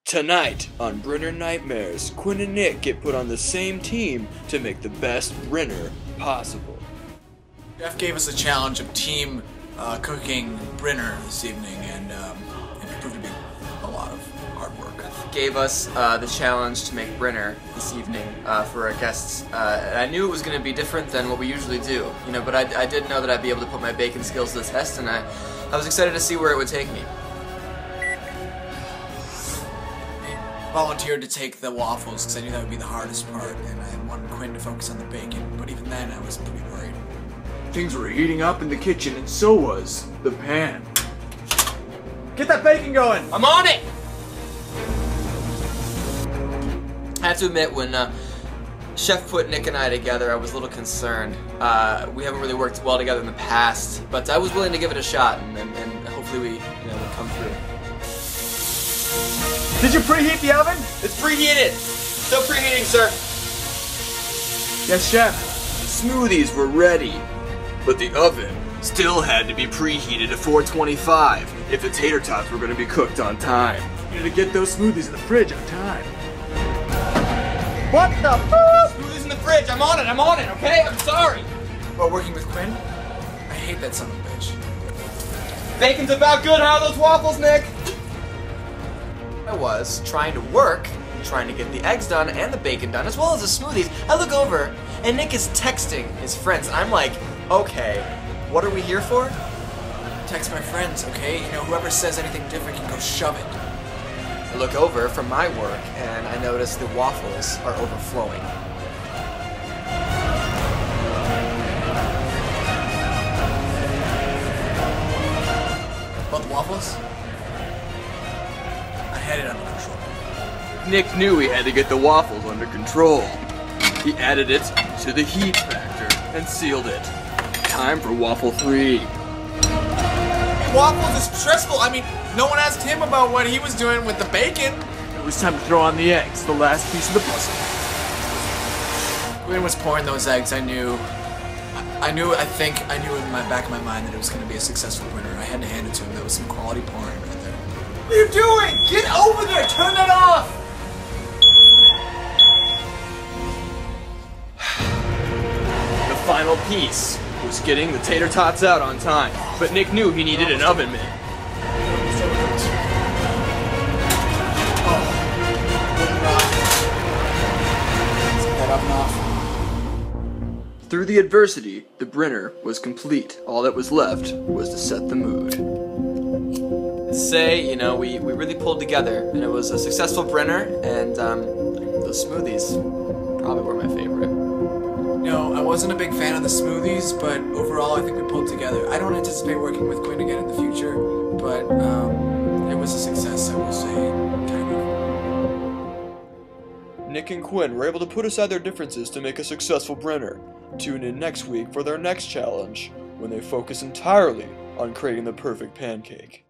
Tonight on Brinner Nightmares, Quinn and Nick get put on the same team to make the best Brinner possible. Jeff gave us a challenge of team cooking Brinner this evening, and it proved to be a lot of hard work. Gave us the challenge to make Brinner this evening for our guests. I knew it was going to be different than what we usually do, but I did know that I'd be able to put my baking skills to the test, and I was excited to see where it would take me. Volunteered to take the waffles because I knew that would be the hardest part, and I wanted Quinn to focus on the bacon, but even then I was pretty worried. Things were heating up in the kitchen, and so was the pan. Get that bacon going! I'm on it! I have to admit, when Chef put Nick and I together, I was a little concerned. We haven't really worked well together in the past, but I was willing to give it a shot, and hopefully we would come through. Did you preheat the oven? It's preheated! Still preheating, sir. Yes, Chef. Smoothies were ready, but the oven still had to be preheated to 425 if the tater tots were going to be cooked on time. You need to get those smoothies in the fridge on time. What the fuck? Smoothies in the fridge, I'm on it, okay? I'm sorry! While working with Quinn, I hate that son of a bitch. Bacon's about good, how are those waffles, Nick? I was trying to work, trying to get the eggs done and the bacon done, as well as the smoothies. I look over, and Nick is texting his friends, and I'm like, okay, what are we here for? Text my friends, okay? Whoever says anything different can go shove it. I look over from my work, and I notice the waffles are overflowing. About the waffles? I had it under control. Nick knew he had to get the waffles under control. He added it to the heat factor and sealed it. Time for waffle 3. Waffles is stressful. I mean, no one asked him about what he was doing with the bacon. It was time to throw on the eggs, the last piece of the puzzle. Quinn was pouring those eggs. I knew in my back of my mind that it was going to be a successful winner. I had to hand it to him. That was some quality pouring right there. What are you doing? Get over there! Turn that off! The final piece was getting the tater tots out on time, but Nick knew he needed an oven mitt. Through the adversity, the Brinner was complete. All that was left was to set the mood. Say, we really pulled together, and it was a successful Brinner, and those smoothies probably were my favorite. I wasn't a big fan of the smoothies, but overall I think we pulled together. I don't anticipate working with Quinn again in the future, but it was a success, I will say, kind of. Nick and Quinn were able to put aside their differences to make a successful Brinner. Tune in next week for their next challenge, when they focus entirely on creating the perfect pancake.